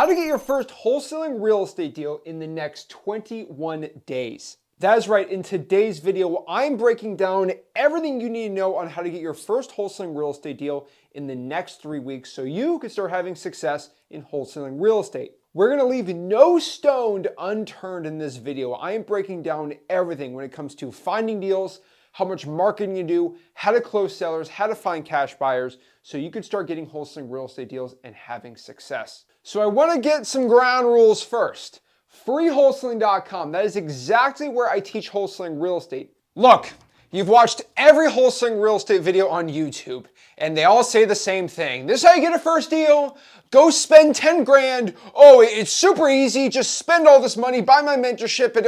How to get your first wholesaling real estate deal in the next 21 days. That is right, in today's video, I'm breaking down everything you need to know on how to get your first wholesaling real estate deal in the next 3 weeks so you can start having success in wholesaling real estate. We're gonna leave no stone unturned in this video. I am breaking down everything when it comes to finding deals, how much marketing you do, how to close sellers, how to find cash buyers, so you can start getting wholesaling real estate deals and having success. So I wanna get some ground rules first. Freewholesaling.com, that is exactly where I teach wholesaling real estate. Look, you've watched every wholesaling real estate video on YouTube, and they all say the same thing. This is how you get a first deal. Go spend 10 grand. Oh, it's super easy. Just spend all this money, buy my mentorship.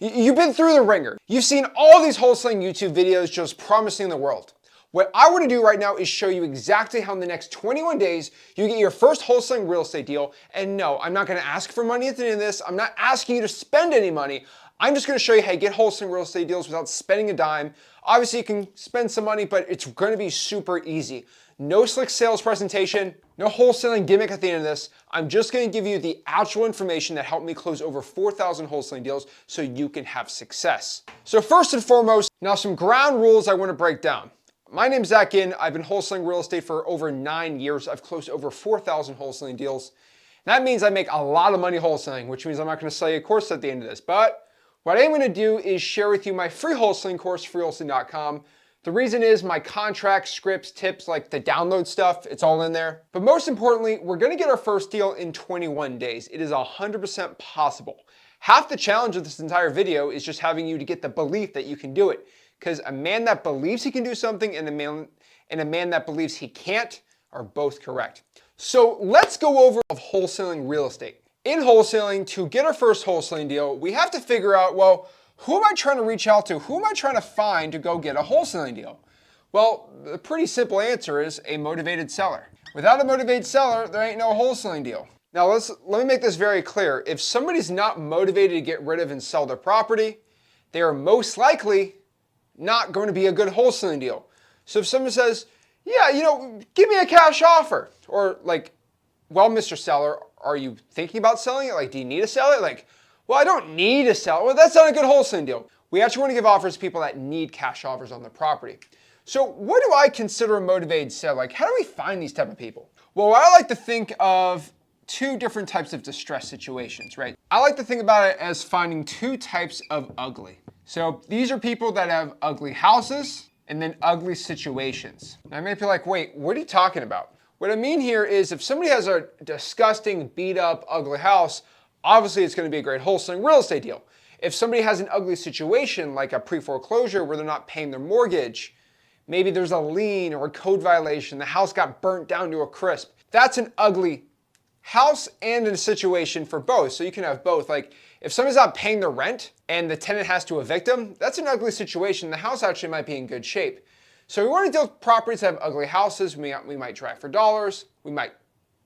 You've been through the ringer. You've seen all these wholesaling YouTube videos just promising the world. What I want to do right now is show you exactly how in the next 21 days you get your first wholesaling real estate deal. And no, I'm not going to ask for money at the end of this. I'm not asking you to spend any money. I'm just going to show you how to get wholesaling real estate deals without spending a dime. Obviously, you can spend some money, but it's going to be super easy. No slick sales presentation, no wholesaling gimmick at the end of this. I'm just going to give you the actual information that helped me close over 4,000 wholesaling deals so you can have success. So first and foremost, now some ground rules I want to break down. My name's Zach Ginn. I've been wholesaling real estate for over 9 years. I've closed over 4,000 wholesaling deals. That means I make a lot of money wholesaling, which means I'm not going to sell you a course at the end of this. But what I'm going to do is share with you my free wholesaling course, freewholesaling.com. The reason is my contracts, scripts, tips, like the download stuff, it's all in there. But most importantly, we're going to get our first deal in 21 days. It is 100% possible. Half the challenge of this entire video is just having you to get the belief that you can do it. Because a man that believes he can do something and a man that believes he can't are both correct. So let's go over of wholesaling real estate. In wholesaling, to get our first wholesaling deal, we have to figure out, well, who am I trying to reach out to? Who am I trying to find to go get a wholesaling deal? Well, the pretty simple answer is a motivated seller. Without a motivated seller, there ain't no wholesaling deal. Now let me make this very clear. If somebody's not motivated to get rid of and sell their property, they are most likely not going to be a good wholesaling deal. So if someone says, yeah, give me a cash offer, or like, well, Mr. Seller, are you thinking about selling it? Like, do you need to sell it? Like, well, I don't need to sell it. Well, that's not a good wholesaling deal. We actually want to give offers to people that need cash offers on their property. So what do I consider a motivated seller? Like, how do we find these type of people? Well, I like to think of two different types of distress situations, right? I like to think about it as finding two types of ugly. So these are people that have ugly houses and then ugly situations. Now, I may be like, wait, what are you talking about? What I mean here is if somebody has a disgusting, beat up, ugly house, obviously it's going to be a great wholesaling real estate deal. If somebody has an ugly situation like a pre-foreclosure where they're not paying their mortgage, maybe there's a lien or a code violation, the house got burnt down to a crisp, that's an ugly house and a situation for both. So you can have both. Like if somebody's not paying their rent and the tenant has to evict them, that's an ugly situation. The house actually might be in good shape. So we want to deal with properties that have ugly houses. We might drive for dollars. We might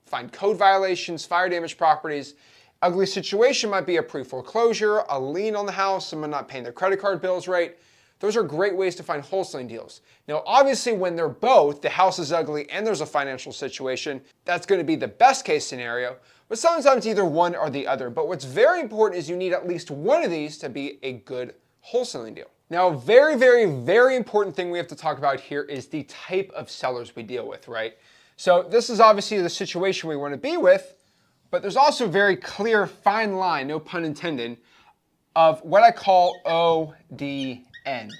find code violations, fire damage properties. Ugly situation might be a pre-foreclosure, a lien on the house, someone not paying their credit card bills right. Those are great ways to find wholesaling deals. Now, obviously, when they're both, the house is ugly and there's a financial situation, that's going to be the best case scenario, but sometimes either one or the other. But what's very important is you need at least one of these to be a good wholesaling deal. Now, a very, very, very important thing we have to talk about here is the type of sellers we deal with, right? So this is obviously the situation we want to be with, but there's also a very clear, fine line, no pun intended, of what I call ODN.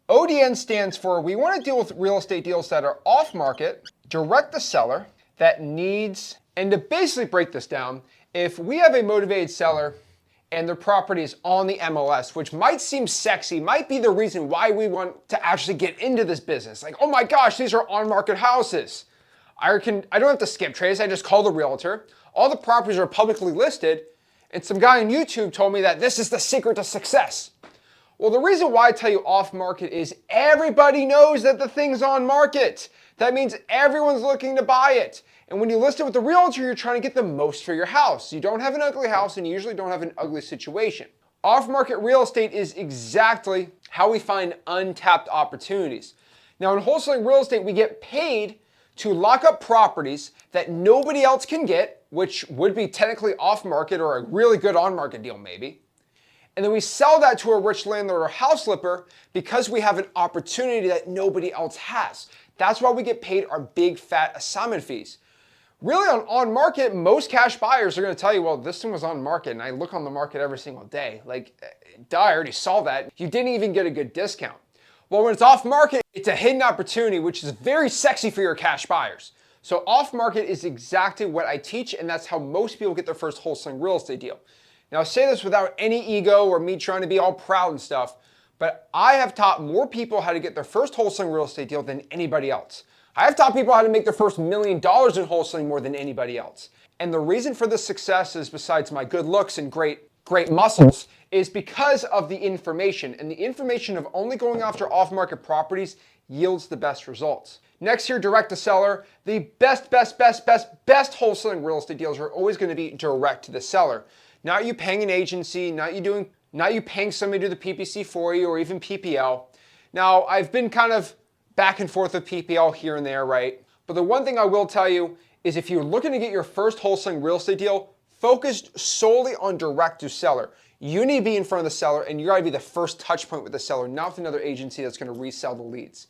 ODN stands for we want to deal with real estate deals that are off market, direct the seller, that needs, and to basically break this down, if we have a motivated seller and their property is on the MLS, which might seem sexy, might be the reason why we want to actually get into this business. Like, oh my gosh, these are on-market houses. I don't have to skip trace, I just call the realtor. All the properties are publicly listed, and some guy on YouTube told me that this is the secret to success. Well, the reason why I tell you off market is everybody knows that the thing's on market. That means everyone's looking to buy it. And when you list it with the realtor, you're trying to get the most for your house. You don't have an ugly house and you usually don't have an ugly situation. Off-market real estate is exactly how we find untapped opportunities. Now, in wholesaling real estate, we get paid to lock up properties that nobody else can get which would be technically off market or a really good on market deal maybe. And then we sell that to a rich landlord or house flipper because we have an opportunity that nobody else has. That's why we get paid our big fat assignment fees. Really on market, most cash buyers are going to tell you, well, this thing was on market and I look on the market every single day. Like, duh, I already saw that. You didn't even get a good discount. Well, when it's off market, it's a hidden opportunity, which is very sexy for your cash buyers. So off market is exactly what I teach, and that's how most people get their first wholesaling real estate deal. Now, I say this without any ego or me trying to be all proud and stuff, but I have taught more people how to get their first wholesaling real estate deal than anybody else. I have taught people how to make their first $1 million in wholesaling more than anybody else. And the reason for this success is, besides my good looks and great muscles, is because of the information. And the information of only going after off-market properties yields the best results. Next here, direct to seller. The best wholesaling real estate deals are always going to be direct to the seller. Not you paying an agency, not you paying somebody to do the PPC for you or even PPL. Now, I've been kind of back and forth with PPL here and there, right? But the one thing I will tell you is if you're looking to get your first wholesaling real estate deal, focused solely on direct to seller. You need to be in front of the seller and you gotta be the first touch point with the seller, not with another agency that's gonna resell the leads.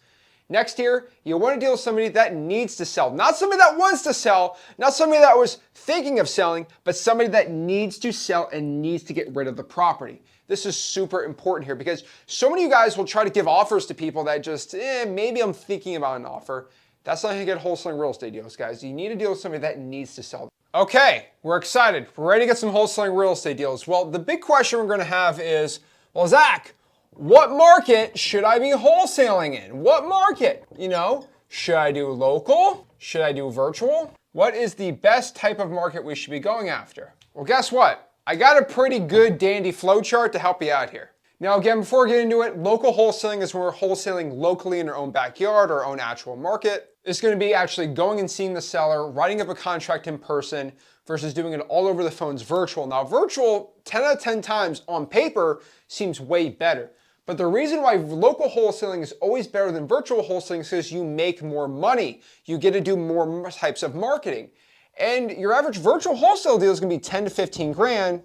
Next here, you wanna deal with somebody that needs to sell, not somebody that wants to sell, not somebody that was thinking of selling, but somebody that needs to sell and needs to get rid of the property. This is super important here because so many of you guys will try to give offers to people that just, maybe I'm thinking about an offer. That's not how you get wholesaling real estate deals, guys. You need to deal with somebody that needs to sell. Okay, we're excited. We're ready to get some wholesaling real estate deals. Well, the big question we're gonna have is, well, Zach, what market should I be wholesaling in? What market? You know, should I do local? Should I do virtual? What is the best type of market we should be going after? Well, guess what? I got a pretty good dandy flow chart to help you out here. Now, again, before we get into it, local wholesaling is when we're wholesaling locally in our own backyard or our own actual market. It's going to be actually going and seeing the seller, writing up a contract in person versus doing it all over the phones virtual. Now, virtual 10 out of 10 times on paper seems way better. But the reason why local wholesaling is always better than virtual wholesaling is because you make more money. You get to do more types of marketing. And your average virtual wholesale deal is going to be 10 to 15 grand.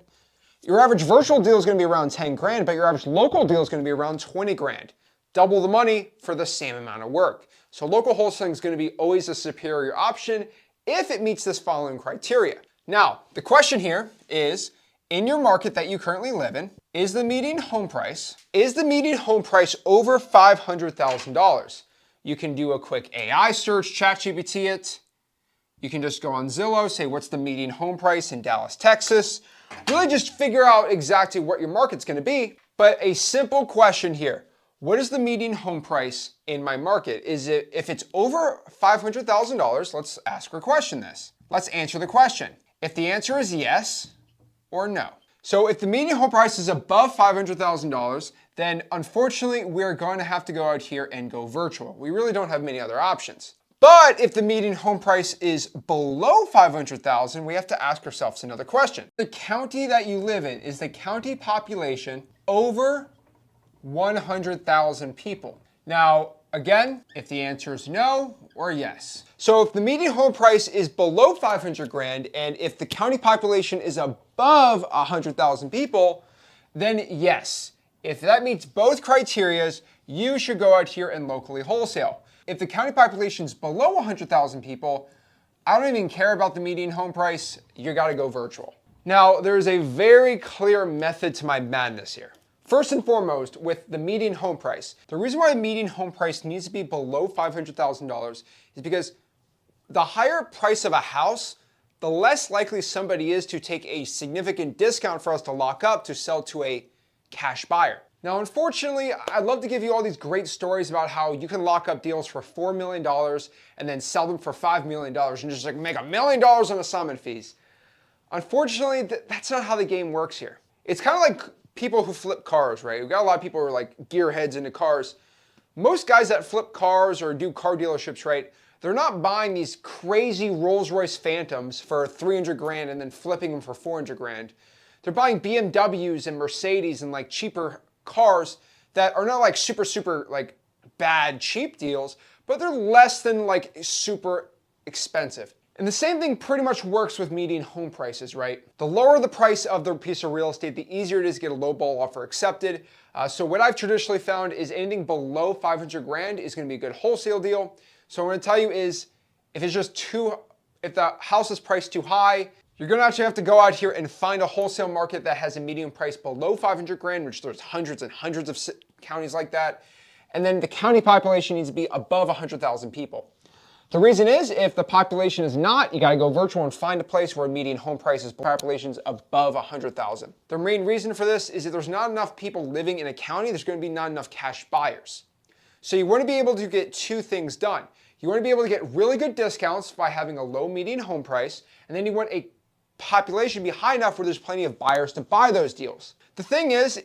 Your average virtual deal is going to be around 10 grand, but your average local deal is going to be around 20 grand. Double the money for the same amount of work. So local wholesaling is going to be always a superior option if it meets this following criteria. Now, the question here is, in your market that you currently live in, is the median home price over $500,000? You can do a quick AI search, ChatGPT it. You can just go on Zillow, say what's the median home price in Dallas, Texas. Really just figure out exactly what your market's gonna be. But a simple question here, what is the median home price in my market? If it's over $500,000, let's ask or question this. Let's answer the question. If the answer is yes or no. So if the median home price is above $500,000, then unfortunately we're going to have to go out here and go virtual. We really don't have many other options. But if the median home price is below $500,000, we have to ask ourselves another question. The county that you live in, is the county population over 100,000 people? Now, again, if the answer is no or yes. So if the median home price is below 500 grand and if the county population is above 100,000 people, then yes. If that meets both criterias, you should go out here and locally wholesale. If the county population is below 100,000 people, I don't even care about the median home price, you gotta go virtual. Now, there's a very clear method to my madness here. First and foremost, with the median home price, the reason why the median home price needs to be below $500,000 is because the higher price of a house, the less likely somebody is to take a significant discount for us to lock up to sell to a cash buyer. Now, unfortunately, I'd love to give you all these great stories about how you can lock up deals for $4 million and then sell them for $5 million and just like make $1 million on assignment fees. Unfortunately, that's not how the game works here. It's kind of like people who flip cars, right? We've got a lot of people who are like gearheads into cars. Most guys that flip cars or do car dealerships, right? They're not buying these crazy Rolls-Royce Phantoms for 300 grand and then flipping them for 400 grand. They're buying BMWs and Mercedes and like cheaper cars that are not like super like bad cheap deals, but they're less than like super expensive. And the same thing pretty much works with median home prices, right? The lower the price of the piece of real estate, the easier it is to get a lowball offer accepted. So what I've traditionally found is anything below 500 grand is going to be a good wholesale deal. So what I'm going to tell you is if the house is priced too high, you're going to actually have to go out here and find a wholesale market that has a median price below 500 grand, which there's hundreds and hundreds of counties like that. And then the county population needs to be above 100,000 people. The reason is if the population is not, you got to go virtual and find a place where median home prices population's above 100,000. The main reason for this is that there's not enough people living in a county, there's going to be not enough cash buyers. So you want to be able to get two things done. You want to be able to get really good discounts by having a low median home price, and then you want a population to be high enough where there's plenty of buyers to buy those deals. The thing is,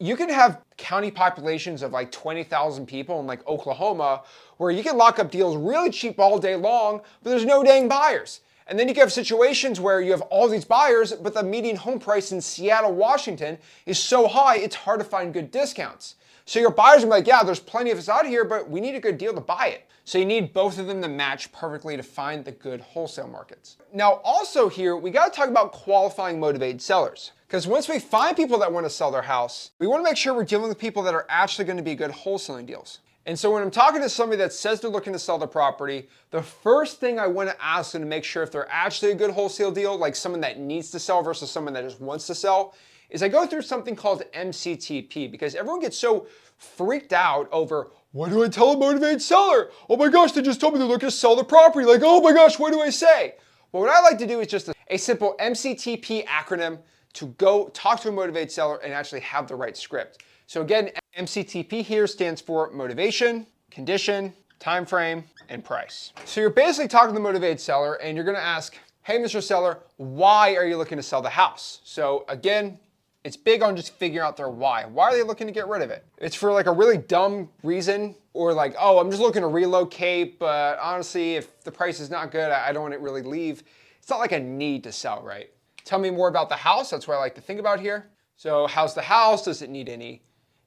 you can have county populations of like 20,000 people in like Oklahoma where you can lock up deals really cheap all day long, but there's no dang buyers. And then you can have situations where you have all these buyers, but the median home price in Seattle, Washington is so high, it's hard to find good discounts. So your buyers are like, yeah, there's plenty of us out here, but we need a good deal to buy it. So you need both of them to match perfectly to find the good wholesale markets. Now, also here, we got to talk about qualifying motivated sellers. Because once we find people that want to sell their house, we want to make sure we're dealing with people that are actually going to be good wholesaling deals. And so when I'm talking to somebody that says they're looking to sell their property, the first thing I want to ask them to make sure if they're actually a good wholesale deal, like someone that needs to sell versus someone that just wants to sell, is I go through something called MCTP, because everyone gets so freaked out over, what do I tell a motivated seller? Oh my gosh, they just told me they're looking to sell the property. Like, oh my gosh, what do I say? Well, what I like to do is just a simple MCTP acronym to go talk to a motivated seller and actually have the right script. So again, MCTP here stands for motivation, condition, time frame, and price. So you're basically talking to the motivated seller and you're gonna ask, hey, Mr. Seller, why are you looking to sell the house? So again, it's big on just figuring out their why. Why are they looking to get rid of it? It's for like a really dumb reason, or like, oh, I'm just looking to relocate, but honestly, if the price is not good, I don't want to really leave. It's not like a need to sell, right? Tell me more about the house. That's what I like to think about here. So how's the house? Does it need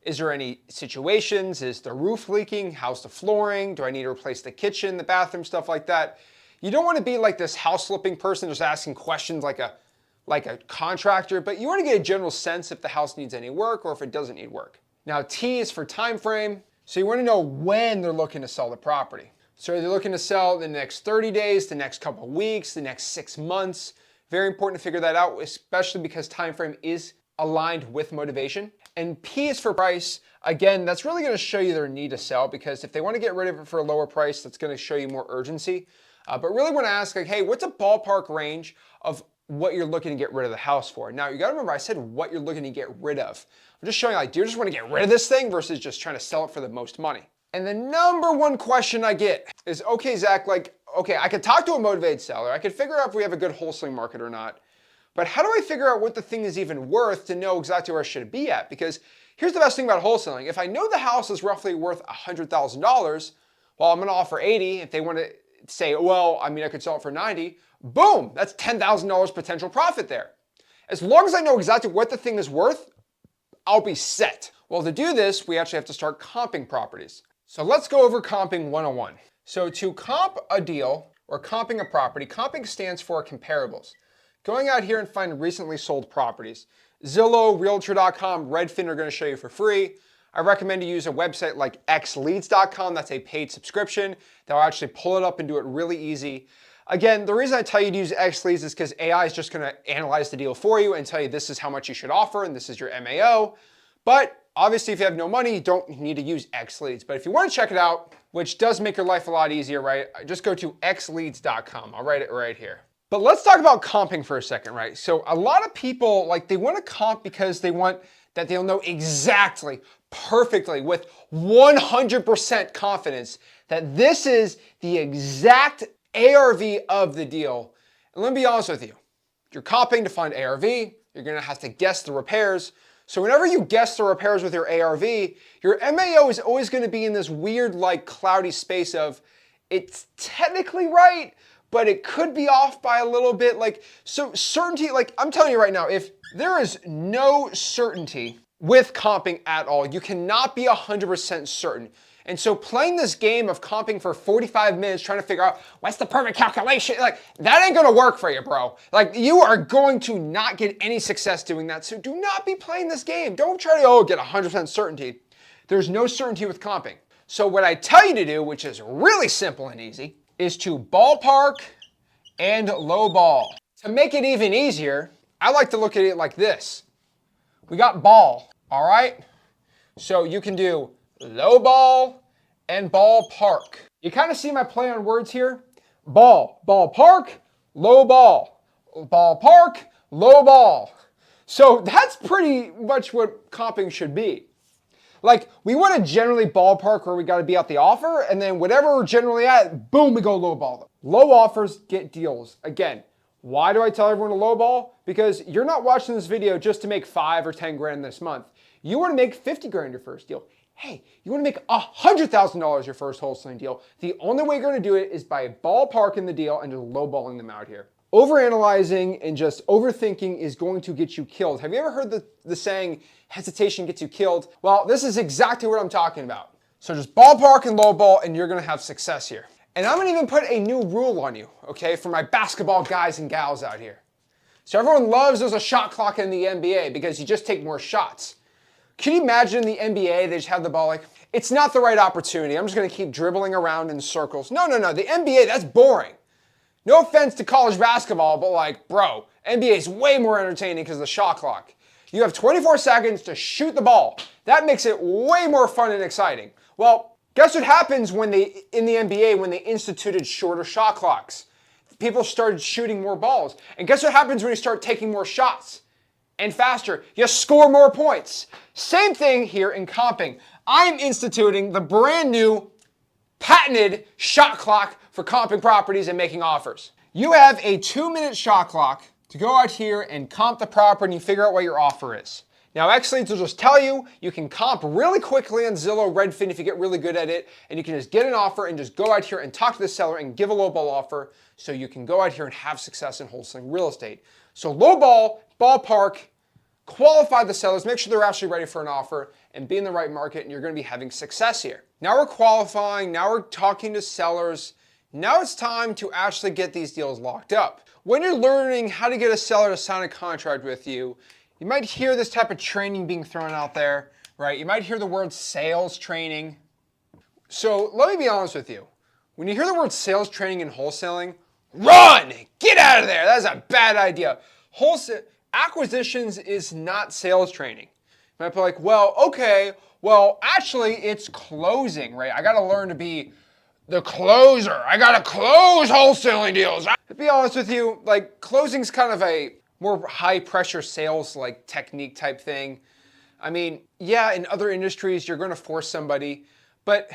is there any situations? Is the roof leaking? How's the flooring? Do I need to replace the kitchen, the bathroom, stuff like that? You don't want to be like this house flipping person just asking questions like a contractor, but you want to get a general sense if the house needs any work or if it doesn't need work. Now T is for time frame. So you want to know when they're looking to sell the property. So are they looking to sell the next 30 days, the next couple of weeks, the next 6 months? Very important to figure that out, especially because time frame is aligned with motivation. And P is for price. Again, that's really going to show you their need to sell, because if they want to get rid of it for a lower price, that's going to show you more urgency. But really want to ask, like, hey, what's a ballpark range of what you're looking to get rid of the house for? Now, you got to remember, I said what you're looking to get rid of. I'm just showing you, like, do you just want to get rid of this thing versus just trying to sell it for the most money? And the number one question I get is, okay, Zach, like, okay, I could talk to a motivated seller. I could figure out if we have a good wholesaling market or not. But how do I figure out what the thing is even worth to know exactly where I should be at? Because here's the best thing about wholesaling. If I know the house is roughly worth $100,000, well, I'm going to offer 80. If they want to say, well, I mean, I could sell it for 90, boom, that's $10,000 potential profit there. As long as I know exactly what the thing is worth, I'll be set. Well, to do this, we actually have to start comping properties. So let's go over comping 101. So to comp a deal or comping a property, comping stands for comparables. Going out here and find recently sold properties. Zillow, Realtor.com, Redfin are going to show you for free. I recommend you use a website like xleads.com. That's a paid subscription. They'll actually pull it up and do it really easy. Again, the reason I tell you to use XLeads is because AI is just going to analyze the deal for you and tell you this is how much you should offer and this is your MAO. But obviously, if you have no money, you don't need to use XLeads. But if you want to check it out, which does make your life a lot easier, right? Just go to xleads.com. I'll write it right here. But let's talk about comping for a second, right? So a lot of people, like, they want to comp because they want that they'll know exactly, perfectly, with 100% confidence that this is the exact ARV of the deal. And let me be honest with you. You're comping to find ARV, you're going to have to guess the repairs. So whenever you guess the repairs with your ARV, your MAO is always going to be in this weird, like, cloudy space of it's technically right, but it could be off by a little bit. Like, so certainty, like, I'm telling you right now, if there is no certainty with comping at all, you cannot be 100% certain. And so playing this game of comping for 45 minutes, trying to figure out what's the perfect calculation, like that ain't gonna work for you, bro. Like you are going to not get any success doing that. So do not be playing this game. Don't try to, get 100% certainty. There's no certainty with comping. So what I tell you to do, which is really simple and easy, is to ballpark and lowball. To make it even easier, I like to look at it like this. We got ball, all right? So you can do low ball and ballpark. You kind of see my play on words here? Ball, ballpark, low ball. Ballpark, low ball. So that's pretty much what comping should be. Like, we want to generally ballpark where we got to be at the offer, and then whatever we're generally at, boom, we go low ball them. Low offers get deals. Again, why do I tell everyone to low ball? Because you're not watching this video just to make 5 or 10 grand this month. You want to make 50 grand your first deal. Hey, you want to make $100,000 your first wholesaling deal. The only way you're going to do it is by ballparking the deal and just lowballing them out here. Overanalyzing and just overthinking is going to get you killed. Have you ever heard the saying, hesitation gets you killed? Well, this is exactly what I'm talking about. So just ballpark and lowball and you're going to have success here. And I'm going to even put a new rule on you, okay, for my basketball guys and gals out here. So everyone loves there's a shot clock in the NBA because you just take more shots. Can you imagine in the NBA, they just have the ball like, it's not the right opportunity. I'm just going to keep dribbling around in circles. No. The NBA, that's boring. No offense to college basketball, but like, bro, NBA is way more entertaining because of the shot clock. You have 24 seconds to shoot the ball. That makes it way more fun and exciting. Well, guess what happens in the NBA when they instituted shorter shot clocks? People started shooting more balls. And guess what happens when you start taking more shots? And faster, you score more points. Same thing here in comping. I'm instituting the brand new patented shot clock for comping properties and making offers. You have a 2-minute shot clock to go out here and comp the property and figure out what your offer is. Now, X-Leads will just tell you, you can comp really quickly on Zillow, Redfin if you get really good at it, and you can just get an offer and just go out here and talk to the seller and give a lowball offer so you can go out here and have success in wholesaling real estate. So lowball, ballpark, qualify the sellers, make sure they're actually ready for an offer, and be in the right market, and you're going to be having success here. Now we're qualifying, now we're talking to sellers. Now it's time to actually get these deals locked up. When you're learning how to get a seller to sign a contract with you, you might hear this type of training being thrown out there, right? You might hear the word sales training. So let me be honest with you. When you hear the word sales training in wholesaling, run! Get out of there! That's a bad idea. Acquisitions is not sales training. You might be like, well, okay, well, actually it's closing, right? I gotta learn to be the closer. I gotta close wholesaling deals. To be honest with you, like closing's kind of a more high pressure sales like technique type thing. I mean, yeah, in other industries, you're gonna force somebody, but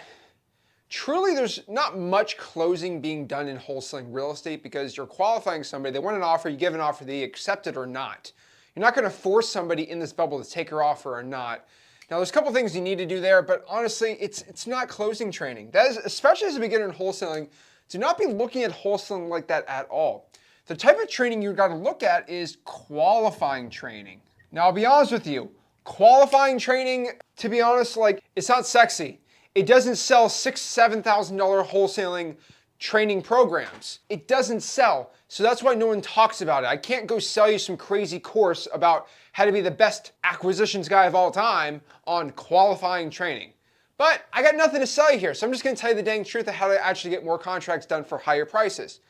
truly there's not much closing being done in wholesaling real estate because you're qualifying somebody, they want an offer, you give an offer, they accept it or not. You're not gonna force somebody in this bubble to take your offer or not. Now, there's a couple things you need to do there, but honestly, it's not closing training. That is, especially as a beginner in wholesaling, do not be looking at wholesaling like that at all. The type of training you've got to look at is qualifying training. Now, I'll be honest with you, qualifying training, to be honest, like it's not sexy. It doesn't sell $6,000, $7,000 wholesaling training programs. It doesn't sell. So that's why no one talks about it. I can't go sell you some crazy course about how to be the best acquisitions guy of all time on qualifying training. But I got nothing to sell you here, so I'm just gonna tell you the dang truth of how to actually get more contracts done for higher prices.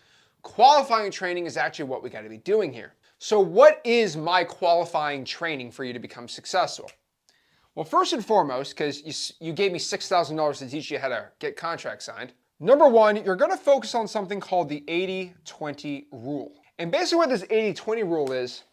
Qualifying training is actually what we gotta be doing here. So what is my qualifying training for you to become successful? Well, first and foremost, because you gave me $6,000 to teach you how to get contracts signed, number one, you're gonna focus on something called the 80-20 rule. And basically what this 80-20 rule is,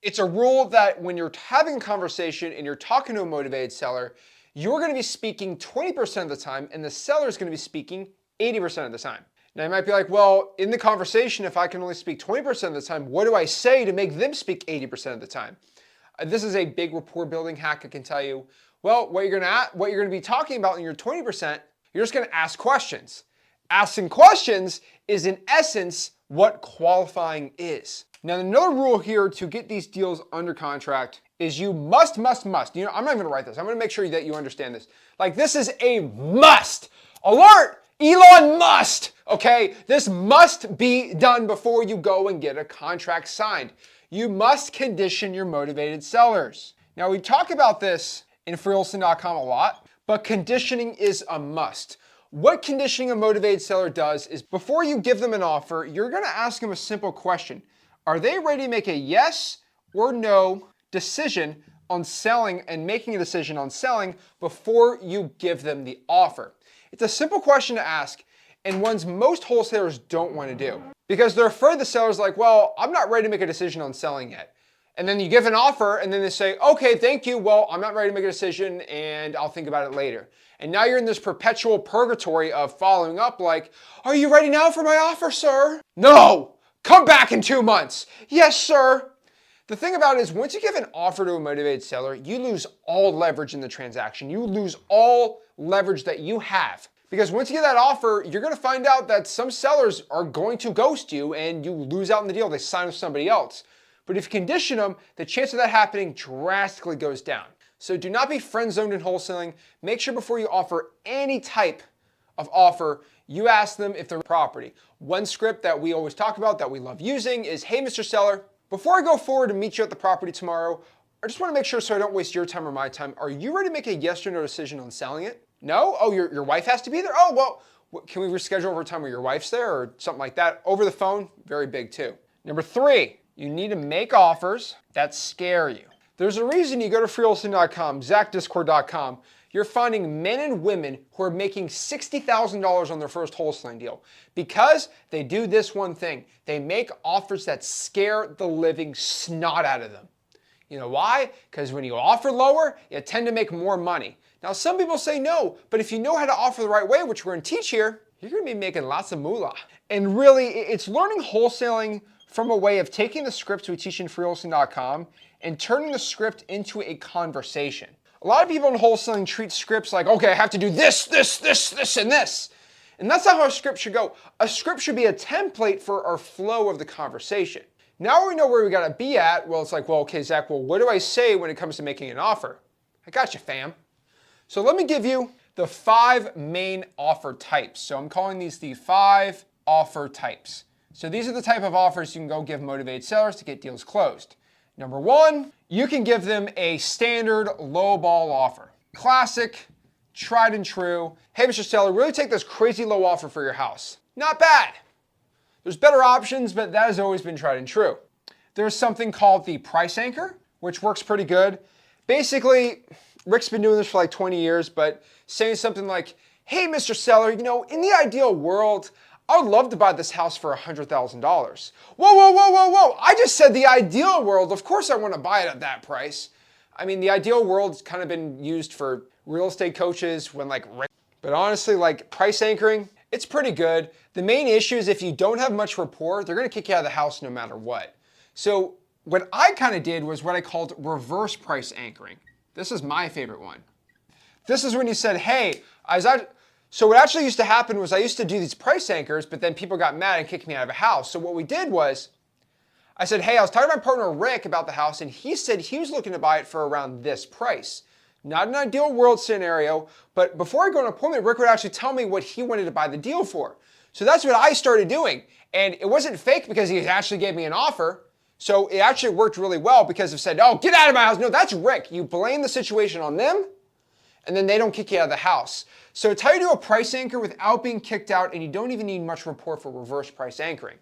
it's a rule that when you're having a conversation and you're talking to a motivated seller, you're gonna be speaking 20% of the time and the seller is gonna be speaking 80% of the time. Now you might be like, well, in the conversation, if I can only speak 20% of the time, what do I say to make them speak 80% of the time? This is a big rapport building hack, I can tell you. Well, what you're gonna be talking about in your 20%, you're just gonna ask questions. Asking questions is in essence what qualifying is. Now, another rule here to get these deals under contract is you must. I'm not even gonna write this. I'm gonna make sure that you understand this. Like, this is a must. Alert! Elon must, okay? This must be done before you go and get a contract signed. You must condition your motivated sellers. Now, we talk about this in freewholesaling.com a lot, but conditioning is a must. What conditioning a motivated seller does is before you give them an offer, you're gonna ask them a simple question. Are they ready to make a yes or no decision on selling and making a decision on selling before you give them the offer? It's a simple question to ask and ones most wholesalers don't want to do because they're afraid the seller's like, well, I'm not ready to make a decision on selling yet. And then you give an offer and then they say, okay, thank you. Well, I'm not ready to make a decision and I'll think about it later. And now you're in this perpetual purgatory of following up like, are you ready now for my offer, sir? No, come back in 2 months. Yes, sir. The thing about it is once you give an offer to a motivated seller, you lose all leverage in the transaction. You lose all leverage that you have. Because once you get that offer, you're gonna find out that some sellers are going to ghost you and you lose out in the deal. They sign with somebody else. But if you condition them, the chance of that happening drastically goes down. So do not be friend zoned in wholesaling. Make sure before you offer any type of offer, you ask them if they're property. One script that we always talk about that we love using is, hey, Mr. Seller, before I go forward and meet you at the property tomorrow, I just want to make sure so I don't waste your time or my time. Are you ready to make a yes or no decision on selling it? No? Oh, your wife has to be there? Oh, well, can we reschedule over time where your wife's there or something like that? Over the phone, very big too. Number 3, you need to make offers that scare you. There's a reason you go to freewholesaling.com, ZachDiscord.com, you're finding men and women who are making $60,000 on their first wholesaling deal because they do this one thing. They make offers that scare the living snot out of them. You know why? Because when you offer lower, you tend to make more money. Now, some people say no, but if you know how to offer the right way, which we're going to teach here, you're going to be making lots of moolah. And really, it's learning wholesaling from a way of taking the scripts we teach in freewholesaling.com and turning the script into a conversation. A lot of people in wholesaling treat scripts like, okay, I have to do this, and this. And that's not how a script should go. A script should be a template for our flow of the conversation. Now we know where we gotta be at. Well, it's like, well, okay, Zach, well, what do I say when it comes to making an offer? I got you, fam. So let me give you the 5 main offer types. So I'm calling these the 5 offer types. So these are the type of offers you can go give motivated sellers to get deals closed. Number 1, you can give them a standard low ball offer. Classic, tried and true. Hey, Mr. Seller, really take this crazy low offer for your house. Not bad. There's better options, but that has always been tried and true. There's something called the price anchor, which works pretty good. Basically, Rick's been doing this for like 20 years, but saying something like, hey, Mr. Seller, you know, in the ideal world, I would love to buy this house for $100,000. Whoa. I just said the ideal world. Of course I want to buy it at that price. I mean, the ideal world's kind of been used for real estate coaches when like, but honestly, like price anchoring, it's pretty good. The main issue is if you don't have much rapport, they're going to kick you out of the house no matter what. So what I kind of did was what I called reverse price anchoring. This is my favorite one. This is when you said, hey, so what actually used to happen was I used to do these price anchors, but then people got mad and kicked me out of a house. So what we did was I said, hey, I was talking to my partner Rick about the house and he said he was looking to buy it for around this price. Not an ideal world scenario, but before I go on an appointment, Rick would actually tell me what he wanted to buy the deal for. So that's what I started doing. And it wasn't fake because he actually gave me an offer. So it actually worked really well because it said, oh, get out of my house. No, that's Rick. You blame the situation on them and then they don't kick you out of the house. So it's how you do a price anchor without being kicked out, and you don't even need much rapport for reverse price anchoring.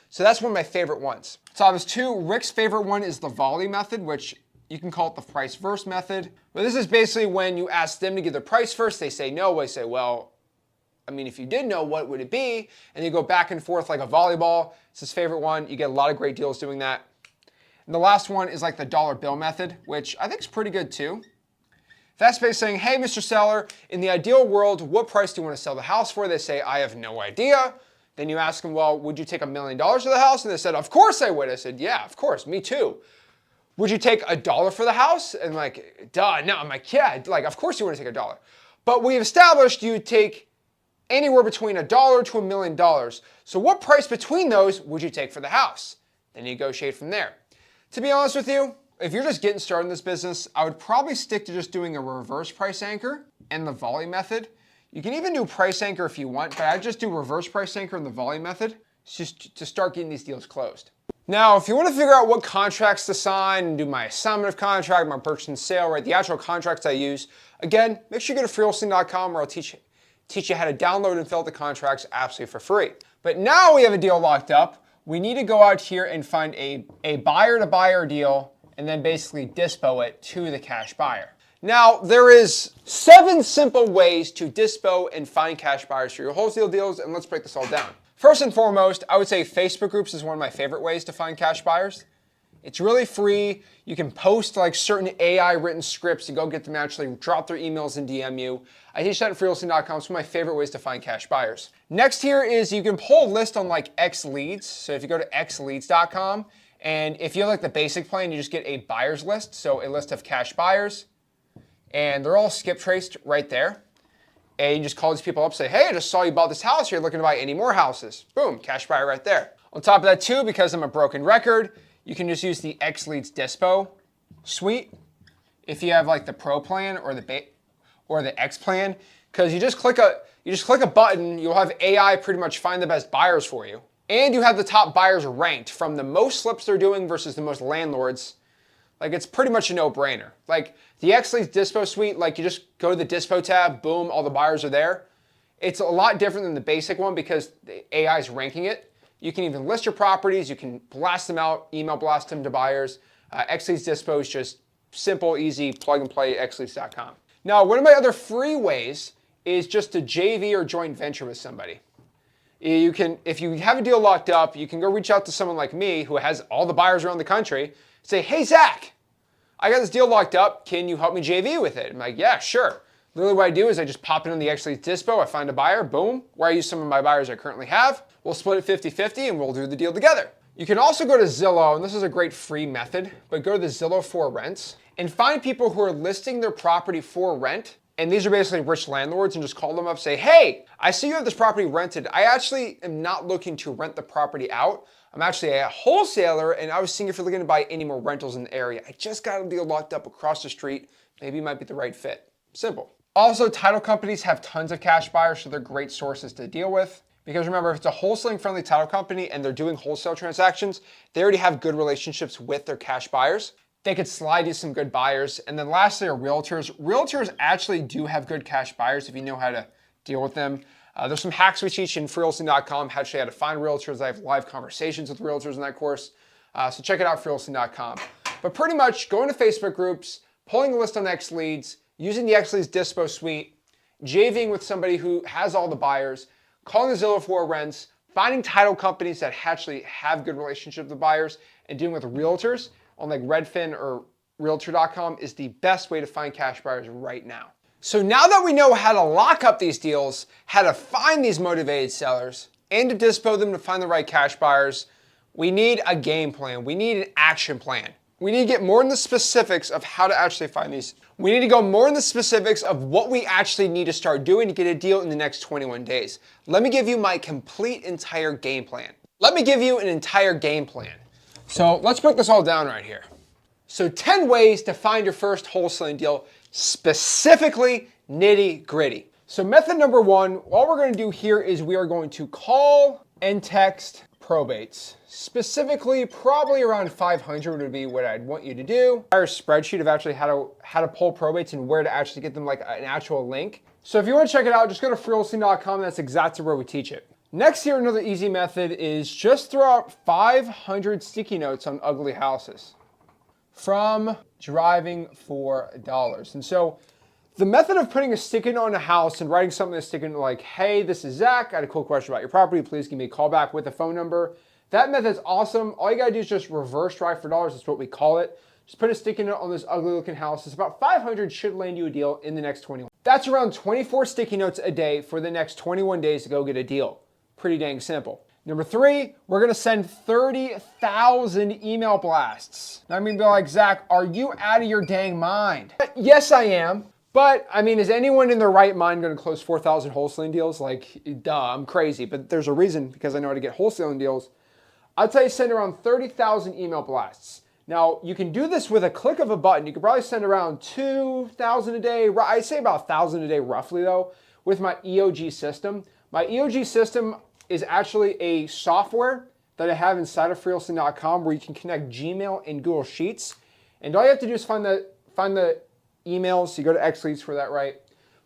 So that's one of my favorite ones. So I was 2. Rick's favorite one is the volley method, which you can call it the price verse method. But this is basically when you ask them to give their price first, they say no. I say, well, I mean, if you did know, what would it be? And you go back and forth like a volleyball. It's his favorite one. You get a lot of great deals doing that. And the last one is like the dollar bill method, which I think is pretty good too. That's basically saying, hey, Mr. Seller, in the ideal world, what price do you want to sell the house for? They say, I have no idea. Then you ask them, well, would you take $1 million for the house? And they said, of course I would. I said, yeah, of course, me too. Would you take $1 for the house? And like, duh, no. I'm like, yeah, like, of course you want to take $1. But we've established you take anywhere between $1 to $1 million. So what price between those would you take for the house? then you negotiate from there. To be honest with you, if you're just getting started in this business, I would probably stick to just doing a reverse price anchor and the volume method. You can even do price anchor if you want, but I just do reverse price anchor and the volume method just to start getting these deals closed. Now, if you want to figure out what contracts to sign and do my assignment of contract, my purchase and sale, right, the actual contracts I use, again, make sure you go to freewholesaling.com where I'll teach you how to download and fill out the contracts absolutely for free. But now we have a deal locked up. We need to go out here and find a buyer-to-buyer deal and then basically dispo it to the cash buyer. Now, there is 7 simple ways to dispo and find cash buyers for your wholesale deals, and let's break this all down. First and foremost, I would say Facebook groups is one of my favorite ways to find cash buyers. It's really free. You can post like certain AI written scripts and go get them actually drop their emails and DM you. I teach that at freewholesaling.com. It's one of my favorite ways to find cash buyers. Next here is you can pull a list on like X Leads. So if you go to xleads.com and if you have like the basic plan, you just get a buyers list. So a list of cash buyers and they're all skip traced right there. And you just call these people up, say, hey, I just saw you bought this house. You're looking to buy any more houses. Boom, cash buyer right there. On top of that too, because I'm a broken record, you can just use the X Leads Dispo suite if you have like the Pro plan or the X plan, because you just click a button, you'll have AI pretty much find the best buyers for you, and you have the top buyers ranked from the most slips they're doing versus the most landlords. Like it's pretty much a no-brainer. Like the X Leads Dispo suite, like you just go to the Dispo tab, boom, all the buyers are there. It's a lot different than the basic one because the AI is ranking it. You can even list your properties, you can blast them out, email blast them to buyers. X Leads Dispo is just simple, easy, plug and play, xleads.com. Now, one of my other free ways is just to JV or joint venture with somebody. You can, if you have a deal locked up, you can go reach out to someone like me who has all the buyers around the country, say, hey, Zach, I got this deal locked up. Can you help me JV with it? I'm like, yeah, sure. Literally what I do is I just pop it in the X Leads Dispo, I find a buyer, boom, where I use some of my buyers I currently have. We'll split it 50-50 and we'll do the deal together. You can also go to Zillow, and this is a great free method, but go to the Zillow for rents and find people who are listing their property for rent. And these are basically rich landlords, and just call them up, say, hey, I see you have this property rented. I actually am not looking to rent the property out. I'm actually a wholesaler, and I was seeing if you're looking to buy any more rentals in the area. I just got a deal locked up across the street. Maybe it might be the right fit. Simple. Also, title companies have tons of cash buyers, so they're great sources to deal with. Because remember, if it's a wholesaling friendly title company and they're doing wholesale transactions, they already have good relationships with their cash buyers. They could slide you some good buyers. And then lastly are realtors. Realtors actually do have good cash buyers if you know how to deal with them. There's some hacks we teach in freewholesaling.com, actually how to find realtors. I have live conversations with realtors in that course. So check it out, freewholesaling.com. But pretty much going to Facebook groups, pulling a list on X Leads, using the X Leads Dispo suite, JVing with somebody who has all the buyers, calling the Zillow for rents, finding title companies that actually have good relationships with buyers, and dealing with realtors on like Redfin or Realtor.com is the best way to find cash buyers right now. So now that we know how to lock up these deals, how to find these motivated sellers, and to dispo them to find the right cash buyers, we need a game plan. We need an action plan. We need to get more in the specifics of how to actually find these. We need to go more in the specifics of what we actually need to start doing to get a deal in the next 21 days. Let me give you my complete entire game plan. Let me give you an entire game plan. So let's break this all down right here. So 10 ways to find your first wholesaling deal, specifically nitty gritty. So method number 1, all we're going to do here is we are going to call and text probates. Specifically, probably around 500 would be what I'd want you to do. Our spreadsheet of actually how to pull probates and where to actually get them like an actual link. So if you want to check it out, just go to freewholesaling.com. That's exactly where we teach it. Next here, another easy method is just throw out 500 sticky notes on ugly houses from driving for dollars. And so the method of putting a sticky note on a house and writing something that's sticky note like, hey, this is Zach. I had a cool question about your property. Please give me a call back with a phone number. That method is awesome. All you gotta do is just reverse drive for dollars. That's what we call it. Just put a sticky note on this ugly looking house. It's about 500 should land you a deal in the next 21. That's around 24 sticky notes a day for the next 21 days to go get a deal. Pretty dang simple. Number 3, we're gonna send 30,000 email blasts. Now I'm gonna be like, Zach, are you out of your dang mind? Yes, I am. But I mean, is anyone in their right mind gonna close 4,000 wholesaling deals? Like, duh, I'm crazy. But there's a reason, because I know how to get wholesaling deals. I'd say send around 30,000 email blasts. Now, you can do this with a click of a button. You could probably send around 2,000 a day. I'd say about 1,000 a day roughly though, with my EOG system. My EOG system is actually a software that I have inside of freeholding.com where you can connect Gmail and Google Sheets. And all you have to do is find the emails. So you go to XLeads for that, right?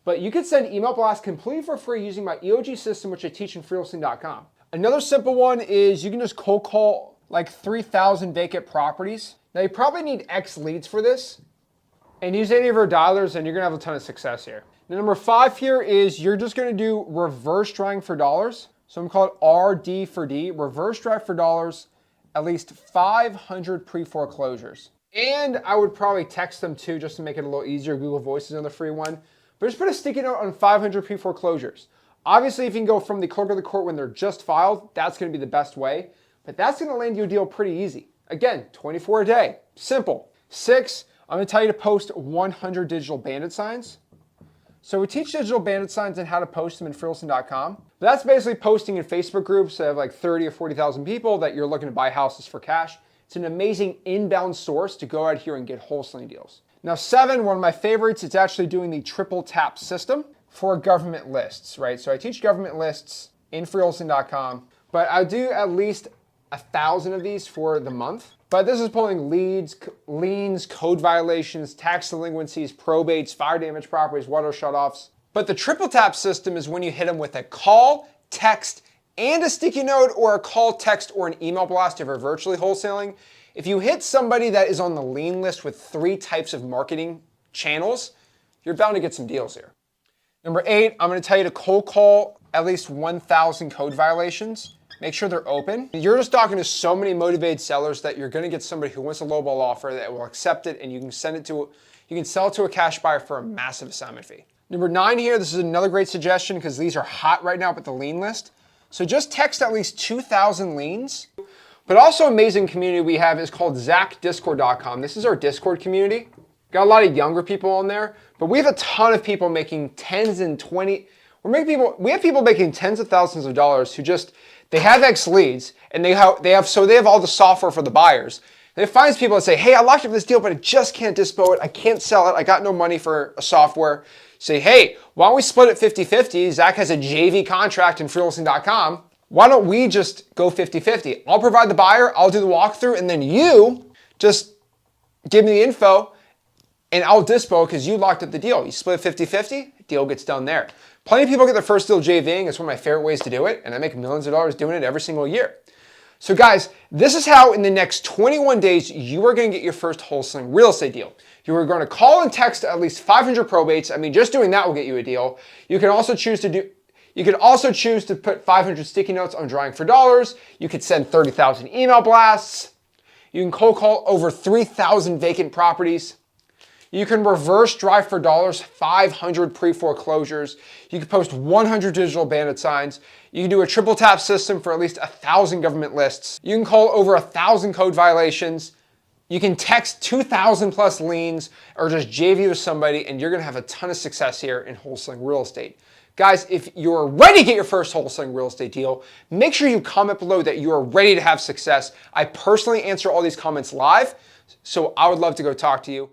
But you can send email blasts completely for free using my EOG system, which I teach in freeholding.com. Another simple one is you can just cold call like 3,000 vacant properties. Now you probably need X leads for this and use any of our dialers and you're gonna have a ton of success here. Now, number 5 here is you're just gonna do reverse drawing for dollars. So I'm called RD for D, reverse drive for dollars, at least 500 pre-foreclosures. And I would probably text them too, just to make it a little easier. Google Voice is another free one. But just put a sticky note on 500 pre-foreclosures. Obviously, if you can go from the clerk of the court when they're just filed, that's gonna be the best way. But that's gonna land you a deal pretty easy. Again, 24 a day, simple. 6, I'm gonna tell you to post 100 digital bandit signs. So we teach digital bandit signs and how to post them in freeholding.com. But that's basically posting in Facebook groups that have like 30 or 40,000 people that you're looking to buy houses for cash. It's an amazing inbound source to go out here and get wholesaling deals. Now 7, one of my favorites, it's actually doing the triple tap system for government lists, right? So I teach government lists in freeholding.com, but I do at least 1,000 of these for the month. But this is pulling leads, liens, code violations, tax delinquencies, probates, fire damage properties, water shutoffs. But the triple tap system is when you hit them with a call, text, and a sticky note, or a call, text, or an email blast if you're virtually wholesaling. If you hit somebody that is on the lien list with 3 types of marketing channels, you're bound to get some deals here. Number 8, I'm gonna tell you to cold call at least 1,000 code violations. Make sure they're open. You're just talking to so many motivated sellers that you're gonna get somebody who wants a lowball offer that will accept it and you can sell it to a cash buyer for a massive assignment fee. Number 9 here, this is another great suggestion because these are hot right now with the lien list. So just text at least 2,000 liens. But also amazing community we have is called ZachDiscord.com. This is our Discord community. Got a lot of younger people on there, but we have a ton of people making tens and 20. We have people making tens of thousands of dollars who just, they have X leads and they have all the software for the buyers. And it finds people that say, hey, I locked up this deal, but I just can't dispo it. I can't sell it. I got no money for a software. Say, hey, why don't we split it 50-50? Zach has a JV contract in freeholding.com. Why don't we just go 50-50? I'll provide the buyer, I'll do the walkthrough, and then you just give me the info and I'll dispo because you locked up the deal. You split 50-50, deal gets done there. Plenty of people get their first deal JVing. It's one of my favorite ways to do it, and I make millions of dollars doing it every single year. So guys, this is how in the next 21 days, you are gonna get your first wholesaling real estate deal. You are gonna call and text at least 500 probates. I mean, just doing that will get you a deal. You can also choose to put 500 sticky notes on drawing for dollars. You could send 30,000 email blasts. You can cold call over 3,000 vacant properties. You can reverse drive for dollars 500 pre-foreclosures. You can post 100 digital bandit signs. You can do a triple tap system for at least 1,000 government lists. You can call over 1,000 code violations. You can text 2,000 plus liens or just JV with somebody and you're gonna have a ton of success here in wholesaling real estate. Guys, if you're ready to get your first wholesaling real estate deal, make sure you comment below that you are ready to have success. I personally answer all these comments live, so I would love to go talk to you.